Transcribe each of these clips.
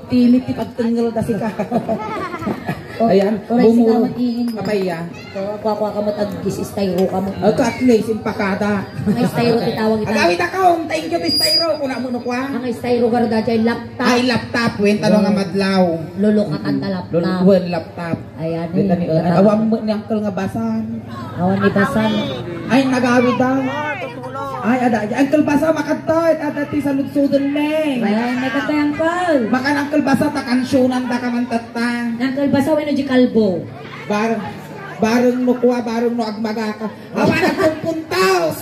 Timit ti pagtinggal ta si ka. Ayan, bumuro. Kapaya. Kuha ka mo tag-gis styro ka mo. Ito at least, impakada. Ang styro titawag ita. Agawit ako, thank you ti styro. Kuna mo nukwa. Ang styro ka rin dyan, laptop. Ay, laptop. Wenta nga madlaw. Lulukatan ta laptop. Lulukuan laptop. Ayan. Awam mo ni Uncle nga basan. Awan ni basan. Ay, nagawit daw. Ay, ada. Uncle basa makatay. At ati sa lutsudan me. Ayan, may katay Uncle. Makan Uncle basa, takansyonan ta kamantatang. Uncle basa, wano di kalbo. Bareng no kuha, bareng no agmagaka. Awan ang kumpuntaos.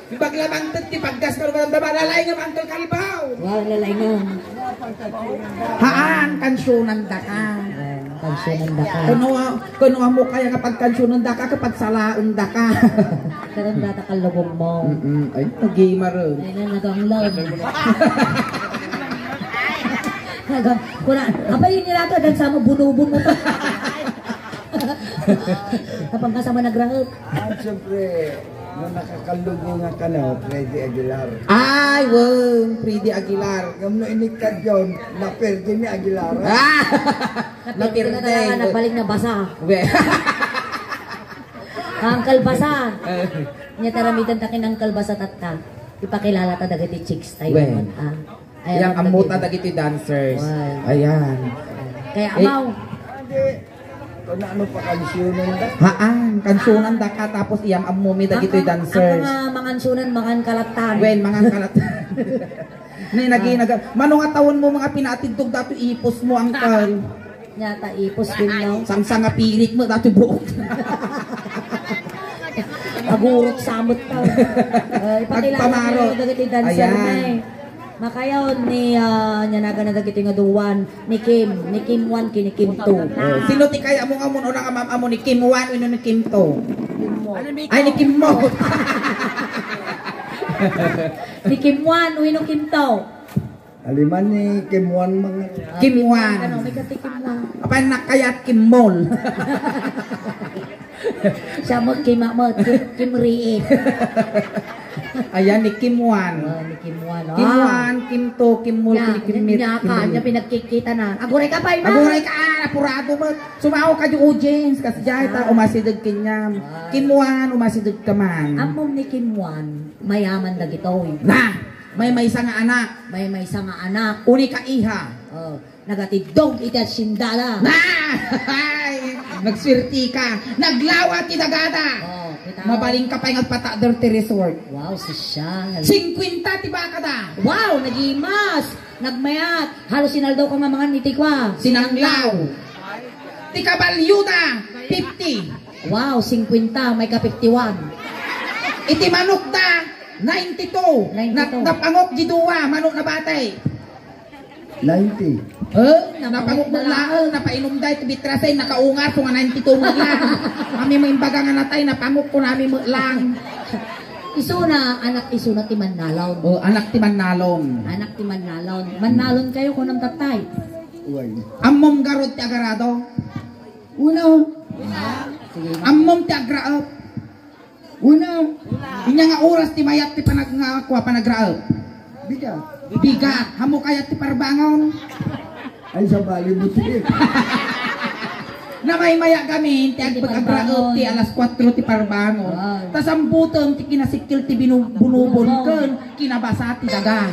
Yung baglamang ti paggas ka naman ang lalay ng Uncle Kalbaw. Wow, lalay nga. Haan, kansyonan da ka. Kansyonan da ka. Kuno mo kaya kapag kansyonan da ka, kapag salaon da ka. Karon data kalubong mo. Ay, nag-gamer rin. Ay na, naganglaw. Kuna, abay yun nila ito, dahil sa mo, bunubon mo pa. Kapag kasama nagrahap. Siyempre, nung nakakalubong nga ka na, Freddy Aguilar. Ay, wow, Freddy Aguilar. Yung nainikat yun, naperde ni Aguilar. Napirde na talaga, nagbalik na basa. Uncle basa. Nya taramitan takin Uncle basa tatta. Ipakilala ta dagiti chicks tayo. Yang amuta dagiti dancers. Ayan. Kaya amaw. Kung ano pa kansyonan da? Haan, kansyonan da ka tapos iyam amumi dagiti dancers. Ang mga mangansunan, mangan kalatan. Wen, mangan kalatan. Mano nga tawon mo mga pinatidtog dato ipos mo Uncle. Nyata ipos din no. Sang nga pirik mo dato buok. Agurot samot ka. Ipakilala mo dagiti dancer na eh. Makayaw ni nyanaga na dagiti nga duwan ni Kim 1 kini Kim 2. Sino ti kaya mo nga mo nga ma'am amo ni Kim 1 ino ni Kim 2? Ay ni Kim mo. Ni Kim 1 uino Kim 2. Aliman ni Kim 1 mga. Kim 1. Ano may kati Kim 1? Apa nakayat Kim Mall. Siya mo Kim Rie. Ayan ni Kim 1. Ni Kim 1. Kim 1, Kim 2, Kim Mall, Kim Mit. Niya pinagkikita na. Aguray ka pa ima. Aguray ka, apurado mo. Sumaw ka yung audience kasi dyan ta umasidag kinyam. Kim 1 umasidag ka man. Amom ni Kim 1 mayaman na gitoy. Na, may isa nga anak. May isa nga anak. Uni ka iha. Nagatidog iti at sindala. Na! Nagswerte ka. Naglawa tinagada. Mabaling ka pa yung patador ti resort. Wow, sosyal. 50 tiba ka da. Wow, nagimas. Nagmayat. Halos sinaldaw ka nga mga nitikwa. Sinanglaw. Ti kabalyuda. 50. Wow, 50. May ka 51. Iti manok da. 92. Napangok di duwa. Manok na batay. 90. Napangok mo laang. Napainom da iti bitrasay. Nakaungar ko nga 92 mo lang. Kami mo imbaga nga natay. Napangok ko namin mo lang. Isuna, anak isuna ti Manalon. Anak ti Manalon. Anak ti Manalon. Manalon kayo kung nang tatay. Ammom garod ti agarado. Una. Ammom ti agraop. Una. Inya nga oras ti mayat ti panagkuha panagraop. Bigat. Bigat. Hamo kayat ti parbangon. Ay sa bali buti. Na may maya gamin ti agpag-agraop ti alas 4 ti parbangon. Tas ang buton ti kinasikil ti binubon ken kinabasa ti daga.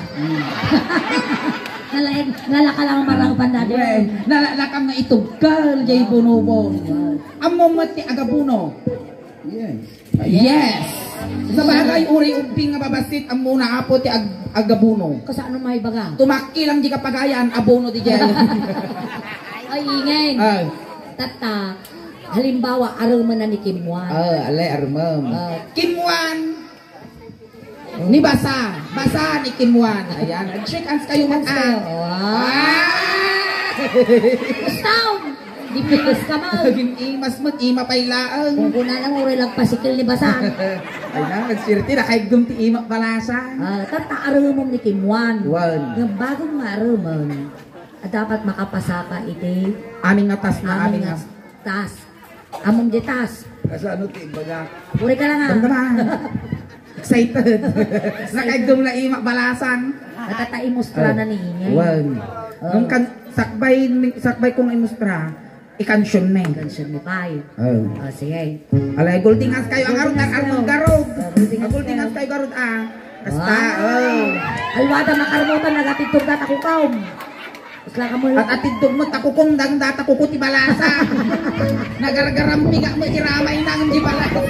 Nalaka lang marang pandado. Nalakam nga itugkal jay bunubon. Ammo ti agabuno. Yes. Yes. Sa bagay uri ubing nga babasit ang muna apo ti agabuno. Kasano may baga? Tumakki lang di kapagayan abono di jay. Ay ingay. Tata, halimbawa aruman na ni Kim 1. Alay armam. Kim 1. Ni basa ni Kim 1. Ayan, shake hands kayo mag-an. Gustaw! Di pilas ka mo. Imas mo, ima pailaan. Kung kuna lang uri lang pasikil ni basa. Ay na, nagsirti na kahit gumti ima palasa. Tata, aruman ni Kim 1. Yung bagong aruman. Dapat makapasa ka iti aming atas na aming tas. Among di tas. Kasi ano ti baga. Uri ka lang ha. Excited. Nakaigdom na ima balasan. Natataimos ka na ni ingay. Nung sakbay kong imustra, ikansyon me. Kansyon ni Pai. Oh. Sige. Alay, gultingas kayo ang arot ang garog. Gultingas kayo garog Basta, Alwada makarmutan, nagatitog data ko kaum. Usla ka mo At atidog mo, takukong dang data ko ti balasa. Nagaragarampi ka mo, iramay nang di balasa.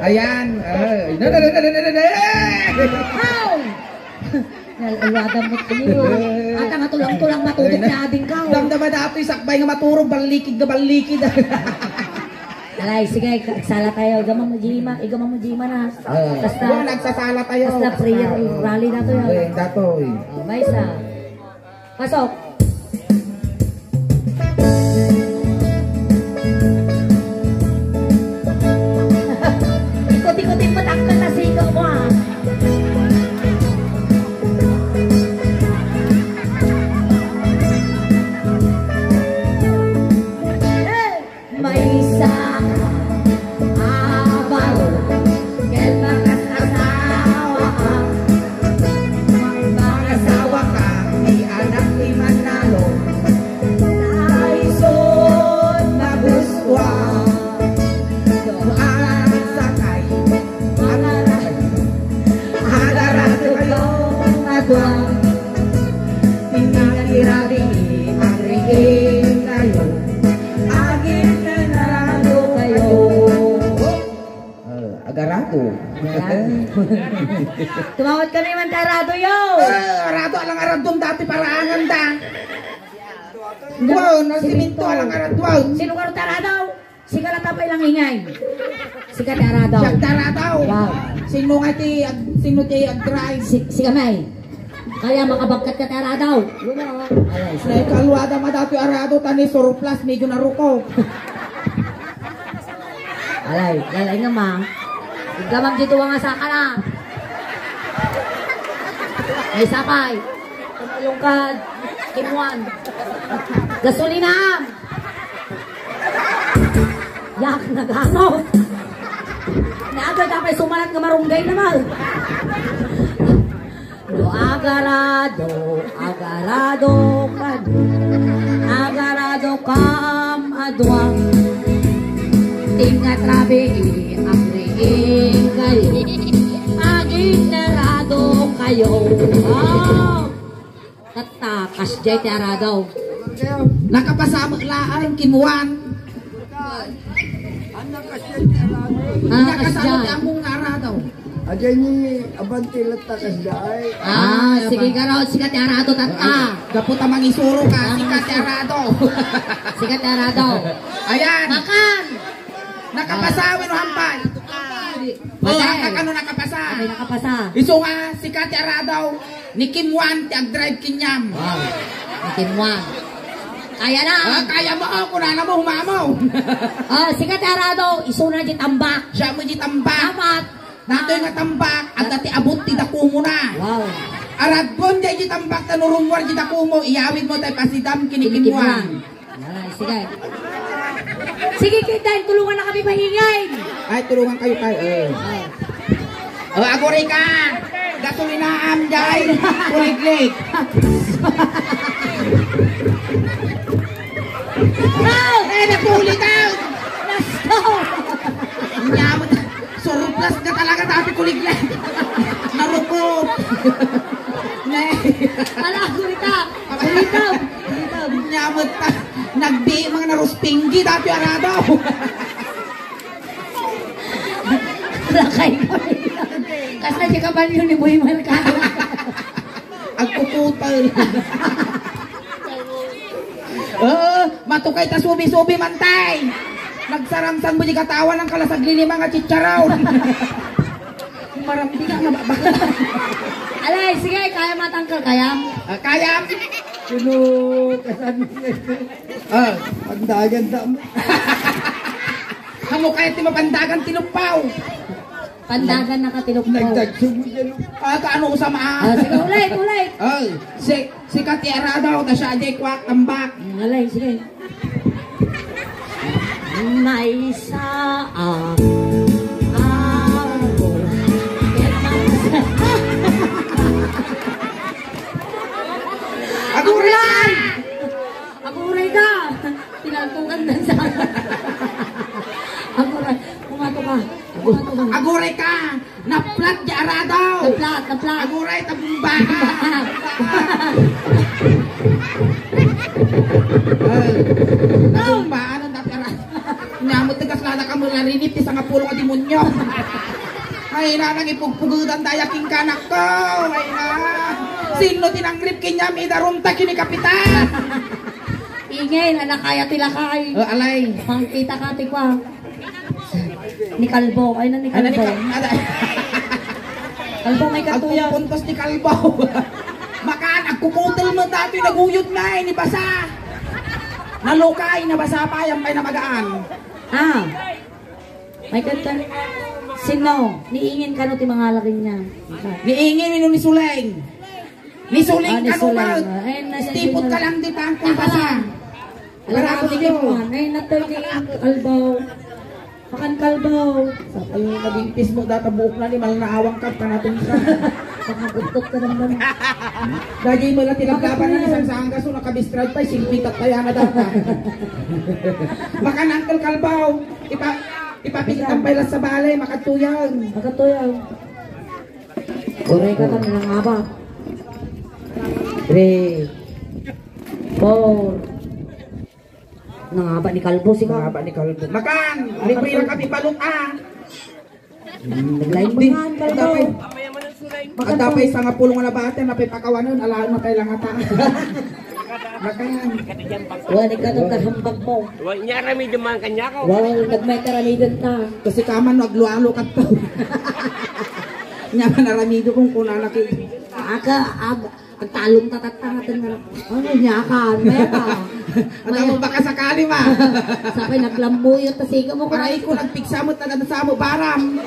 Ayan. Alwada mo niyo. At ang tulang-tulang matutog na ading ka. Damdama dato'y sakbay nga maturog, balikid na balikid. Alay, sige, sala tayo. Igamang mo jima na. Basta, nagsasala tayo. basta prayer rally na to yan. Dato'y. May isa. Pasok. Ikot-ikotin patangkal na sigaw mo ah. May isa abaro kel makasawa Mag-asawa ka, di anak ni Manalo. naisod na buswa Doon sakay, Hadarat kayo madwang tinatirabi, agriin kayo. agit na narado kayo. Agarado. Tumawad ka naman tarado yo. Arado alang aradong dati paraangan da. Wow, nasiminto alang aradwaw. Sino ka tarado? Sika lang tapay lang ingay. Sika tarado. Siya daradaw. Wow. Sino ti ag-drive? Sika may. Kaya makabagkat ka tarado. Alay, Sa kalwada madati arado tani surplus medyo naruko. lalay nga ma. Iglamang dito nga sa kana. May sakay. Lungkad. Kimuan. Gasolina. Yak, naghangaw. Naagad dapat sumalat nga marunggay naman. No, agarado kadu. Agarado kam adwang. Ingat rabi, agriin kayo. Aginerado kayo. Wow! Tatakas jay tarado. Nakapasama laan kinuan. Nakasama ti among arado. Aja ni abanti latakas daay. Sige ka raw, sikat tarado tata. Gaputa mangisuro ka, sikat ti arado. Sikat tarado. Ayan, Makan! nakapasawin o hampay. Masakak ano nakapasa. May nakapasa. Iso nga, sikat ti arado. Ni Kim Wan, ti ag-drive kinyam. Wow. Nakinwang. Kaya na. Kaya mo ako na mo humamaw. Sikat tarado, isuna di tambak. Siya mo di tambak. Tamat. Nato nga tambak, at dati abot ti dakumo na. Wow. Aragbon di tambak tanurumwar di dakumo, iyawid mo tayo pasidam kinikimuan. Sige. Sige kita, tulungan na kami mahingay. Ay, tulungan kayo tayo. Ako rin ka. Gasolinaam dyan. Kuliglig. Natuli ka. Nyamot. Surplus na talaga dati kuliglig. Narupot. Ala, guritab. Guritab. Nyamot ta. Nagdi mga naruspinggi dati arado. Lakay ko. Kasi di ka ba yun ni Boy Malcado? Agpuputal. Matukay ta subi-subi mantay. Nagsaramsan mo di katawan ng kalasagli mga chicharaw. Maramdi ka nga ba? Alay, sige, kaya matangkal, kaya? Kaya. Sino kasabi nito? Pandagan dam. Hamo kaya ti mapandagan tinupaw. Pandagan nakatilok mo. Nagtagsubo dyan. Kaano usama? Sige, ulit. Si Kati Arado, ta siya di kwak tambak. Alay, sige. Naisa aguray ka. Naplat di aradaw. Naplat. Aguray tabumbaka. Tabumbaan ang dati aradaw. Nyamot tigas lada ka mula rinip ti nga pulo ka demonyo. Ay na, nang ipugpugutan dayaking kanak ko. Ay na. Sino tinangrip kanya may darumta kini kapitan. Ingay, anak kaya tilakay. Alay. Makikita ka tikwa. Ni Kalbo. Ay na ni Kalbo. Kalbo may katuya. Ang puntos ni Kalbo. Makaan, agkukutil mo dati naguyod na eh, ni basa. Nalukay, nabasa pa yan pa'y namagaan. Ah. May kanta. Sino? Niingin ka no ti mga laking niya. Niingin ni Suleng. Ni Suleng ka no ba? Ay, Stipot ka lang di pa ang basa. Alam ko tingin mo. Ay, natoy ni Kalbo. Makan Kalbo. Sa yung nagingpis mo data buok na ni malnaawang ka natin ka. Pakagutot ka naman. Lagi mo lang tinaglaban na isang sangga so nakabistrad pa, silpitat kaya na data. Makan Uncle Kalbaw. Ipapilitan pa lang sa balay, makatuyaw. Kuray ka kami ng aba. 3, 4. Nangaba ni Kalbo si Mahaba ni Kalbo. Makan! Libre lang kami balot Naglain mo nga ang Kalbo. Ang dapay sa nga pulong na bata, napipakawanon, alaan na kailangan ta. Makan. Wala ka itong kahambag mo. Wala niya rami duman kanya ko. Wala, nagmay karamidan ta. Kasi kaman naglualo ka to. Nyaman naramido kung kunanaki. Ang talong tatatangatan na lang. Ano niya ka? Maya ka. Ang mo baka sakali ma. Sabay naglambuyot ta siga mo. Para ko nagpiksa mo taga sa mo baram.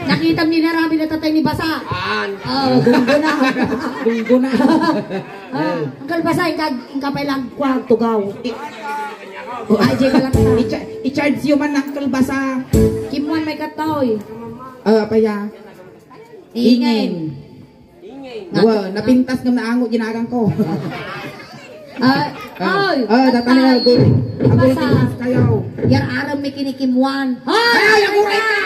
Nakita mo na rami na tatay ni Basa. Dunggo na. Ang kalbasa, ang kapay lang kwag tugaw. Ay, jay ka lang ta. I-charge yung man ng kalbasa. Kimuan may katoy. Paya. Ingin. Wow, napintas ng naango ginagang ko. Ay, datan na ako. Ako pintas kayo. Yar aram may kinikimuan. Ay, ako rin ka!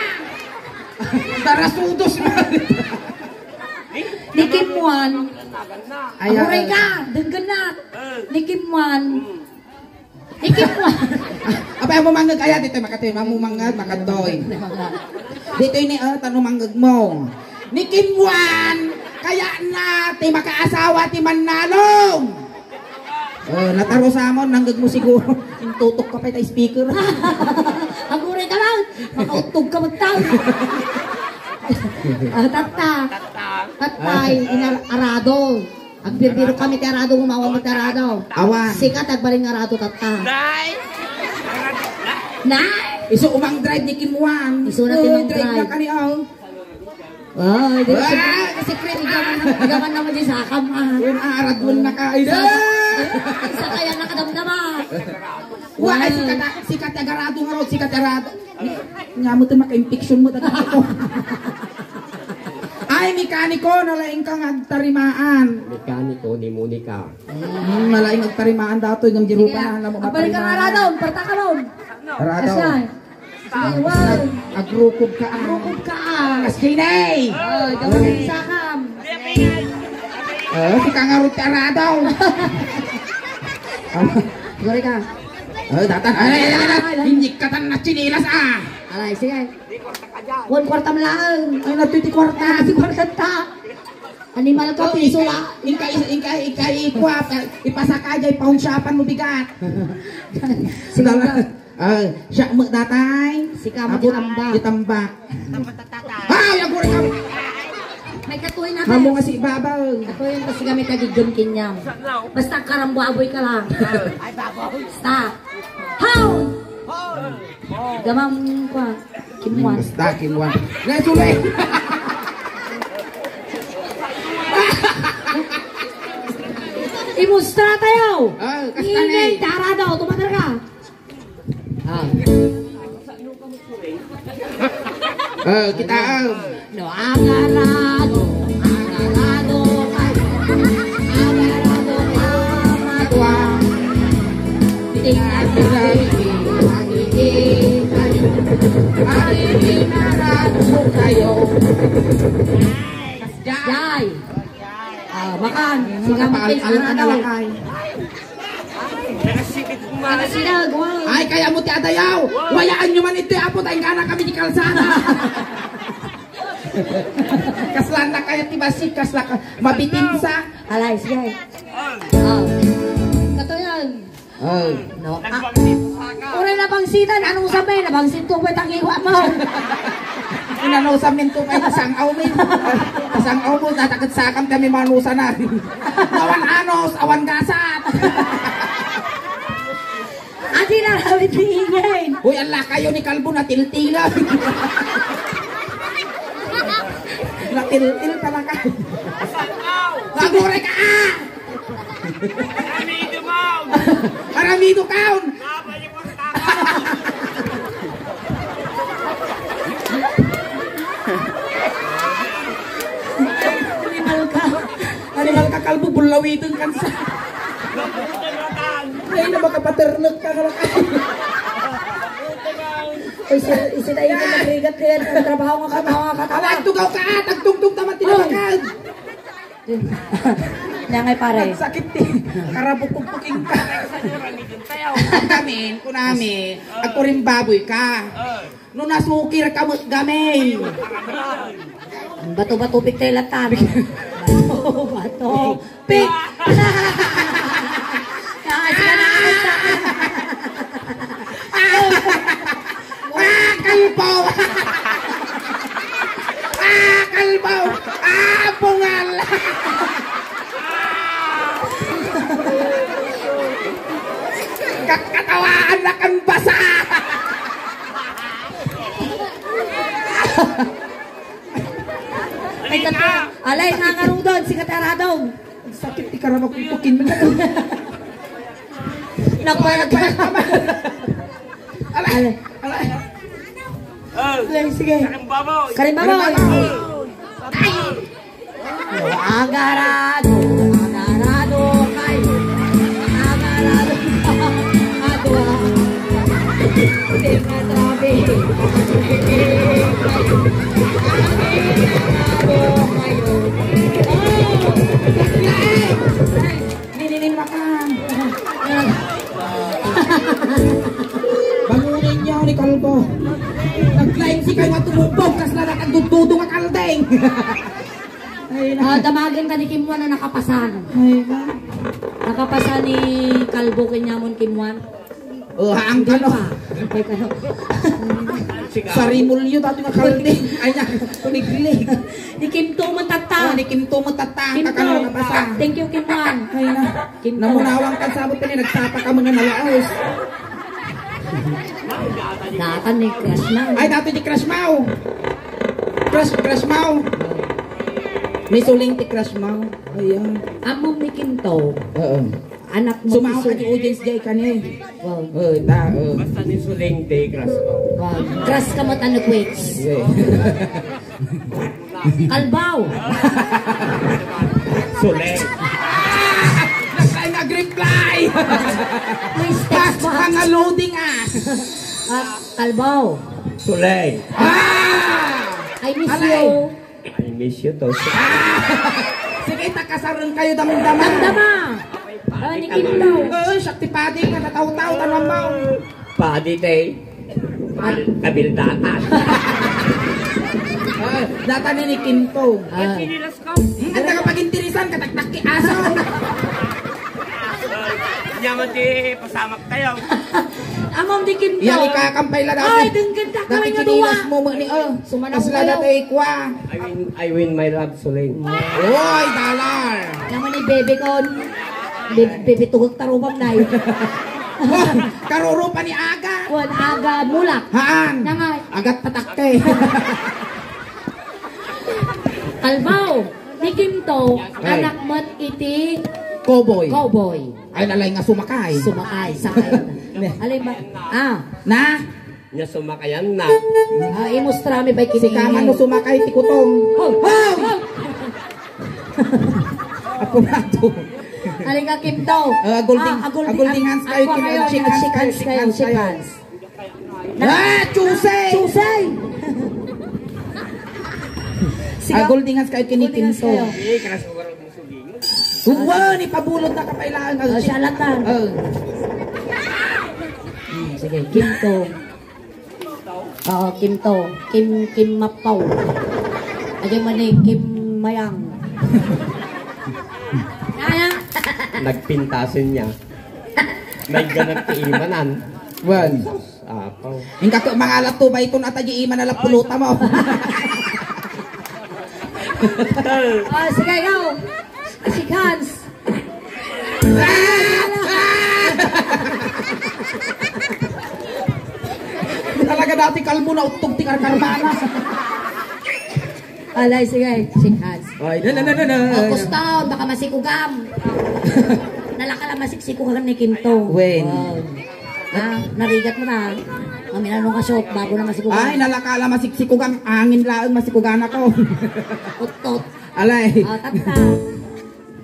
Darasudos na. Nikimuan. Ako rin ka, dengganat. Nikimuan. Apa mo manggag kaya dito makatoy, mamumangag makatoy. Dito ni tanong manggag mo. Nikimuan, kaya na ti makaasawa ti Manalong. Nataro sa amon, nanggag mo siguro. Tutok ka pa tayo speaker. Ako rin ka lang. Makautog ka magtawag. Tatay, arado. Ang birbiro kami ti arado, umawa mo ti arado. Awan. Sikat agbaling arado tata. Nay! Iso umang drive ni Kimuan. Iso natin ang drive na drive. kaniyaw. Ay, di ba? Kasi Fred, igaman naman din sa akam. Aradwan na ka. Isa kaya nakadamdama. Wala, sikat agarado nga ro, sikat agarado. Nga mo ito maka-infection mo taga ko. Ay, mekaniko, nalaing kang agtarimaan. Mekaniko ni Monica. Nalaing agtarimaan dato, yung girupa na mo Abalik ka nga arado, parta ka ron. Arado. Wow. Agrukog ka. Rukog ka. Kaskinay! Ay, gawin sa akam. Si kangarot ka arado. Gori ka. Datan, hinjik ka tan na chinilas Alay, sige. 1 kwarta lang. Ay, natuti kwarta. Si kwarta ta. Animal ka, piso lang. Ikay, ipasaka dyan, paunsapan mo bigat. Sige. Siya mo datay. Si kamo ditambak. Ditambak. Ay, aguri ka. May katuloy natin. Kamo nga si Ibabaw. Katuloy yung kasi kami kagigyon kinyam. Basta karambo-aboy ka lang. Basta. How? Gamam ko. Kimuan. Basta, Kimuan. Nasuloy. Imustra tayo. Kastanay. Ingay, tara daw. Tumatar ka. Kita No, agarado kay. Agarado kamatwa. Tingnan mo. Agiging. Makan. Sigamin Alam ka nalakay. Nakasikit mo Ano sila, guwang. Ay, kaya mo ti adayaw. Wayaan nyo man ito. Apo tayong kana kami di kalsada. Kaslan na kayo ti basik. Kaslan ka. Mabitin sa. Alay, sige. Kato yan. Oh. No. Uri nabangsitan. Anong sabay? Nabangsit to. Ba't ang iwa mo? Inanusa min to kayo sang awmin. Sang aw mo. Natakat sakam kami manusa na. Awan anos. Awan gasat. Ati na rawit liingay. Uy, ala kayo ni Kalbo na tiltilan. Natiltil talaga. Nagure ka! Aramido mo! Aramido kaon! Animal ka Kalbo, bulawitin kan sa. Ay na makapaternot ka kalakay. Isinayin ko nagrigat yan. Ang trabaho nga katawa. Tagtugaw ka! Tagtugtog naman tinabakad! Nangay pare. Sakit eh. Karabukog-puking ka. Ang kunami, ako rin baboy ka. No nasukir ka mo gamay. Bato-bato pik tayo latan. Bato pik. Nakasi ka nakakita. Kalbaw! Kalbaw! Pungal! Kakatawaan na kang basa! Alay, nangarudon, si Kataradong. Sakit di karabukog-pukin mo na. Nagpayag. Alay! Alay! Alay, sige. Karimbaboy! Karimbaboy. Agarado kayo. Agarado adwa. Teka trabe. Nilinin makan. Bangunin niyo ni Kalbo. Nag-line si kayo matubog kas na nakagdududo nga kaldeng. Damagin ka ni Kimwan na nakapasan. Nakapasan ni Kalbo Kinyamon Kimwan. Ang kano. Ay kano. Sarimulyo dati nga kaldeng. Ay na, kuniglig. Ni Kim To matata. Ni Kim To matata. Kim To. Kakano nakapasa. Thank you Kimwan. Ay na. Kim To. Namunawang ka sabot ka niya. Nagsapa ka mga nalaos. Datan ni Crush na. Ay, dati di Crush Mau. Crush Mau. May suling ti Crush Mau. Ayan. Among ni Kim To. Oo. Anak mo. Sumaw ka ni audience jay ka niya. Wow. Basta ni Suling Day Crush mo. Wow. Crush ka mat ano quits. Kalbaw. Suling! Nasay nag-reply! Please text mo. Hanga loading ah! Kalbaw. Suling! I miss Alay. you. I miss you to. Sige, takasarang kayo damang-dama. Damdama. Ni Kim To. Shakti padi ka, nataw-taw, tanambaw. Padi tay. Kabildatan. Data ni Kim To. Pinilas ko. Ang nakapag-intirisan, kataktak ki asaw. Yaman di pasamak tayo. Among di Kim To. Yan, ikakampay la dati. Ay, denggan ka Dati nga duwa. kinilas mo mo ni Sumanaw Kasla kayo. dati ikwa. I win my love, Suling. Oy, dalar. Naman ni bebe kon. Bebe tugog tarubang na yun. Karuro pa ni Aga. Wan aga mulak. Haan. Nangay. Agat patakte. Kalbaw. Ni Kim To. Anak mat iti. Cowboy. Cowboy. Ay, nalay nga sumakay. Sumakay. Sakay. Alay ba? Na? Nya sumakayan na. Imustrami ba kini? Si Kaman no sumakay ti kutong. Oh. Ako na to. Alay ka Kim To. Golding hands kayo. Shake hands. Chusay! Susay. Golding hands kayo kinikin to. Eh, karas ko mo Suling. Uwan, ipabulot na kapailaan. Salatan. Sige, Kimto. Oo, Kimto. Kim Mapaw. Agay man eh, Kim Mayang. Mayang. Nagpintasin niya. May ganang tiimanan. Wan. Apaw. Yung kato, mga alat to ba ito na tayo iman na puluta mo? Sige, go. Si Hans. Talaga dati kalmo na utog ti karkarmana. Alay, sige. Si Hans. Ay, na. Kustaw, baka masikugam. Nalakala masiksikugan ni Kimto. Wen. Narigat mo na. Maminanong ka shop bago na masikugan. Ay, nalakala masiksikugan. Angin laang masikugan ako. Utot. Alay. Tata.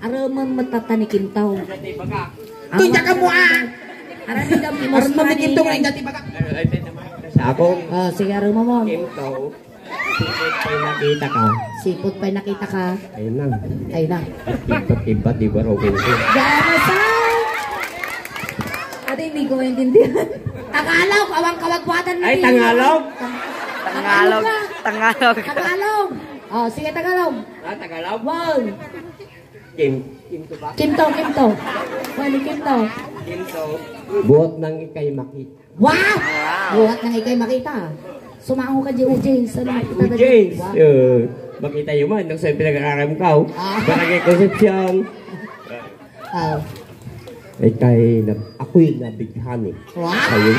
Araman matata ni Kimto. Tunya ka mo Aramin daw Aron mo ni Kinto na dati baga. Sa ako, sige, araman mo. Kimto, sipot pa'y nakita ka. Sipot pa'y nakita ka. Ayun lang. Ay na. Ibat-ibat, di ba raw Kimto? Gamasay! Ate, hindi ko maintindihan. Tagalog! Awang kawagwatan Ay, Tagalog! Tagalog! Tagalog! Tagalog! Oh, sige, Tagalog. Tagalog? Wow! Kimto ba? Kimto. Wali Kimto. Kimto. Buot ng ikay makita. Wow! Buhat nang ikay makita. Sumango ka, James. Ano makita na James! Wow. Makita yun man, nung sa'yo pinag-akaram ka. Barangay Concepcion. Oh. Ako'y nabighani. Wow! Ayun.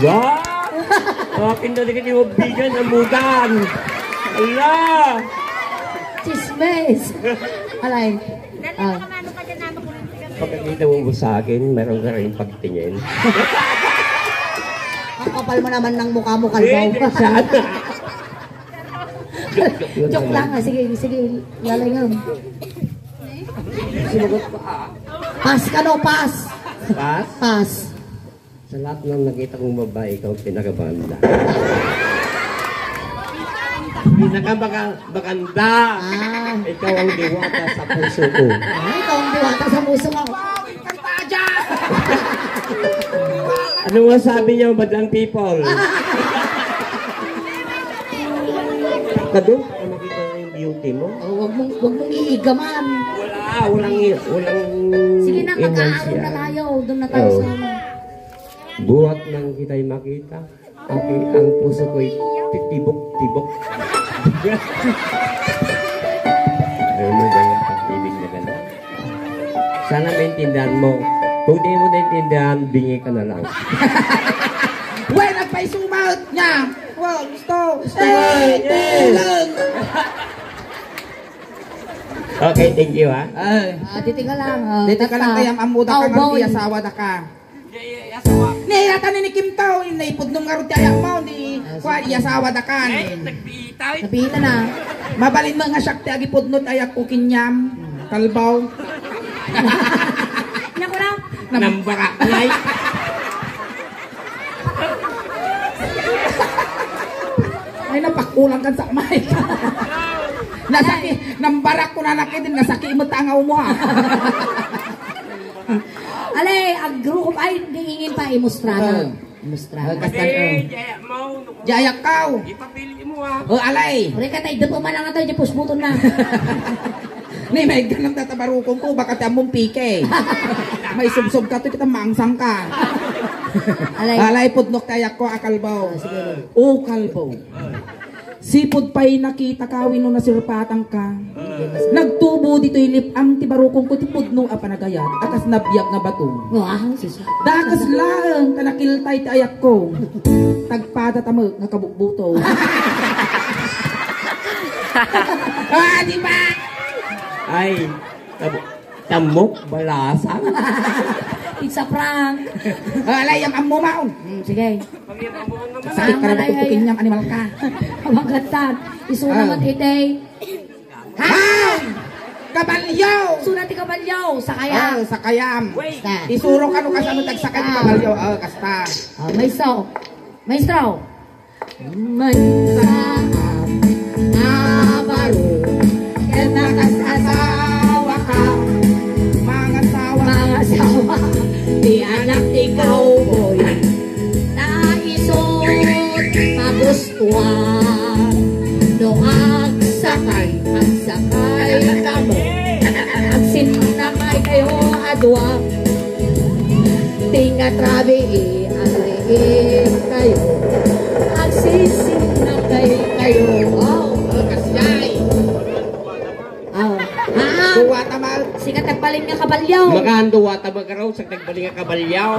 Wow! Akin na rin yung bigan ang mudan. Ala! Chismes! Alay. Pagkakita mo sa akin, meron ka rin pagtingin. Ang kapal mo naman ng mukha mo, kalbaw. Joke lang ha. Sige. Lalangam. Sinugot pa Pass ka no, pass. Pas? Pass. Sa lahat ng nakita kong babae, ikaw ang pinakabanda. Pinakabaganda! Ikaw ang diwata sa puso ko. Ikaw ang diwata sa puso ko. Ano masabi niyo, badlang people? Kadung, makita na yung beauty mo? Wag mong iigaman. Walang Sige na, mag-aaral na tayo. Doon na tayo sa buhat nang kita'y makita. Okay, ang puso ko'y titibok-tibok. Ayaw mo ba yung pag-ibig na gano'n? Sana maintindihan mo. Kung di mo naintindihan, bingi ka na lang. Well, nagpay sumaot niya. Wow, gusto. Okay, thank you ha. dito ka lang. Dito ka lang kayang amuda ka ng iyasawa da ka. Nihiratan ni Kim Tao, naipod nung nga rin ayak mo, ni kwa iyasawa da ka. Napihita na. Mabalin mo nga siyak ti agipod nun ayak ko kinyam, kalbaw. Naku na. Nambara. Ay, napakulang kan sa mic. Nasaki, nambarak ko na nakitin, nasaki mo tangaw mo ha. Alay, ang group ay hingingin pa imustrana. Imustrana. Jayak kaw. Ipapili mo ha. O alay. Uri ka tayo, dapo man lang tayo, dyan pusbuton na. Ni may ganang tatabarukong ko, baka tiyang pike. May subsob ka to, kita mangsang ka. Alay, pudnok tayak ko, akalbaw. O kalbaw. Sipod pa'y nakita kawin no nasirpatang ka. Nagtubo dito'y lipam ti barukong ko ti pudno a panagayat. Akas nabiyag na batong. Wow, sis. Dakas lang kanakiltay ti ayak ko. Tagpada tamag nga kabukbuto. Di ba? Ay, tamok balasan. It's a prank. Alay, ang amo maon. Sige. Sakit ka na tutukin niyang animal ka. Magkatan. Isu naman ite. Hay! Kabalyo! Isu natin kabalyo. Sa kaya. Sa kayam. Basta. Isuro ka no kasano tagsakay ni kabalyo. Kasta. Maestro. Maestro. Mansaan na baro. Nakasasawa Ang sakay kamo, ang sinakay kayo adwa. Tinga trabi ang liit kayo, ang sisinakay kayo. Oh, Kasyay. Duwa tamal. sikat nagpaling nga kabalyaw. Magando wata magaraw sa nagbaling nga kabalyaw.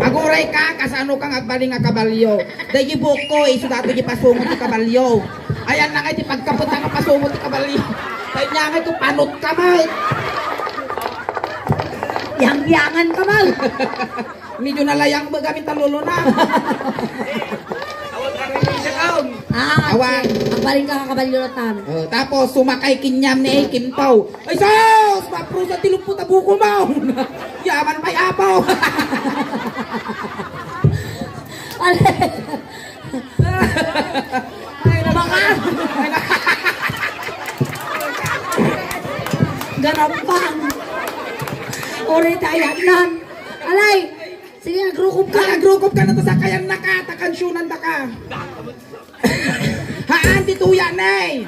Aguray ka, kasano kang agbaling nga kabalyo. Dahil buko, sudato di pasungot ti kabalyo. Ayan na nga, di pagkapunta nga pasungot ti kabalyo. Dahil niya nga ito, panot ka mal. Yang-yangan ka mal. Medyo nalayang ba gamit ang lolo na. Awan. Ang baling ka kabalyotan. Tapos sumakay kinyam ni Kim Pao. Ay sos! Maprusa tilumpo ta buko mo. Yaman may apaw. Baka. Ganampang. Ori tayan nan. Alay. Sige, agrukop ka. Agrukop ka na to sa kayan na ka. Takansyunan na ka. Haan, tituya na eh.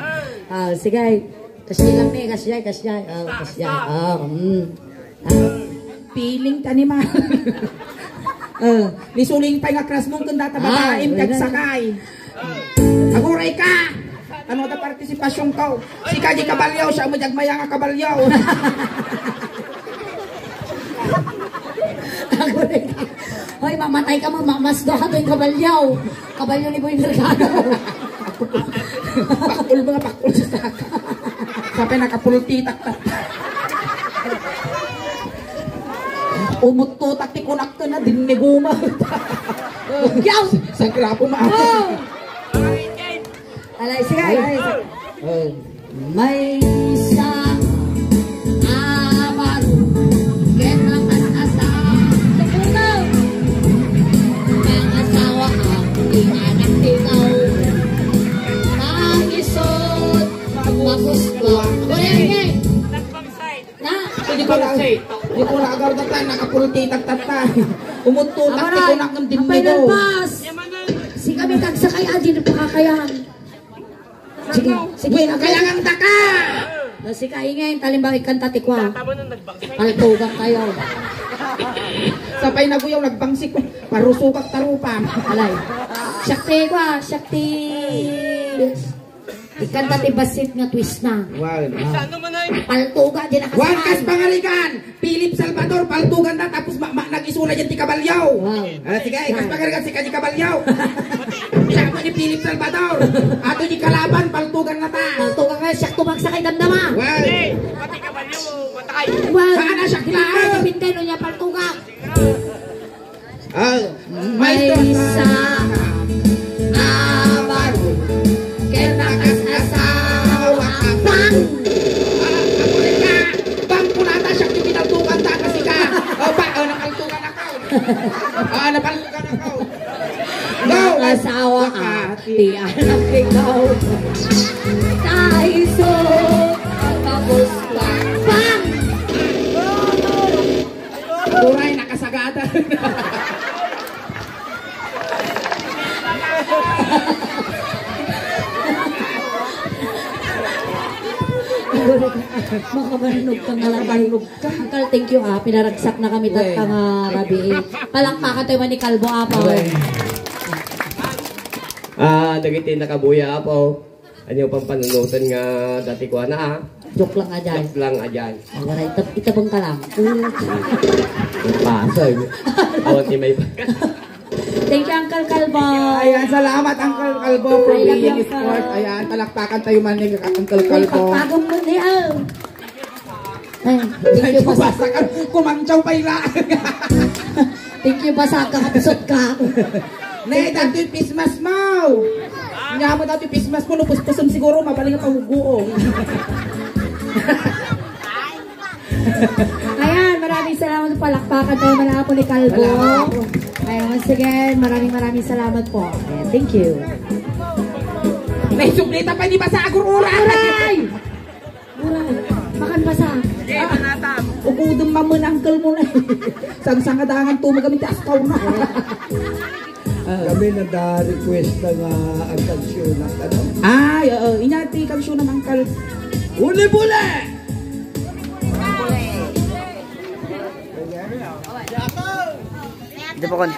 Sige. Kasi lang ni, kasyay. Piling tanima. Lisuling pa nga kras mong kanda tabataim kagsakay. Aguray ka. Ano ta partisipasyon ko? Si Kaji Kabalyaw, siya mo jagmaya nga kabalyaw. Aguray ka. Hoy, mamatay ka mo, mamasdo ka doon kabalyaw. Kabalyaw ni Boy Mercado. Pakul mga pakul sa saka. Sampai nakapultitak ta. Umutto takti kunak ka na din ni guma. Yaw! Sa grapo maaari. Alay, sige. May isang amaro kenakan asawa. Tukunaw! Ang asawa ang inanak tingaw. Magisod, maguswa. Kuya, na? Hindi ko na agaw data, nakapultitak tata. Umutto takti kunak ng din ni go. Si kami tagsakay adin pakakayan. Sige, Kayangan ta ka! si kaingay, talimbang ikanta tikwa. Paltugang kayo. Sapay na guyaw, nagbangsik ko. Parusukak tarupa. Alay. Syakti kwa, syakti. Ikanta ti basit nga twist na. Wow. Paltuga din nakasakay. Juan Cas Pangaligan, Philip Salvador, paltugan na, tapos nag-isula dyan ti Kabalyaw. Wow. Sige, Cas Pangaligan, si Kaji Kabalyaw. Siya ni Philip Salvador. Ato di kalaban, paltugan na ta. Paltuga nga, syakto magsakay damdama. Wow. Pati kabalyo, matay. Wow. Saan na syakla? Pintay no niya paltuga. May sa abaro. Kenakas asawa. Bang! Bang po nata siya yung pinaltugan ta kasi ka. Napaltugan ako. Napaltugan ako. Go! Asawa ka, ti anak ikaw. Taiso, tapos bang! Turay, nakasagada. Makabarinog ka nga lang. Uncle, thank you pinaragsak na kami tatang rabi. Palakpakan tayo man ni Kalbo apaw. Dagiti nakabuya po. Ano pang panunutan nga dati ko na Joke lang nga dyan. Joke lang adyan. Itabang ka lang. Pasay. Awat ni may Thank you, Uncle Kalbo. Ayan, salamat Uncle Kalbo for being sport. Ayan, palakpakan tayo man ni Uncle Kalbo. Pagpagong mo niya. Thank you, Basakan, kumangchaw pa ila. Thank you, basa ka, kapsot ka. Ne, dati yung pismas mo. Nga mo dati yung pismas mo, lupus-pusum siguro, mabaling ang pahuguong. Ayan, maraming salamat po. Palakpakan tayo malaka po ni Kalbo. Ayan, once again, maraming salamat po. Ayan, thank you. May suplita pa hindi ba sa agurura? Uray! Makan basa. Ugudong mamun uncle mo na. Sang-sangadangan tumagamit askaw na. Kami na da-request na ang kansyon ng ano. Ay, inati kang siya ng angkal. Uli-buli! Hindi po kon.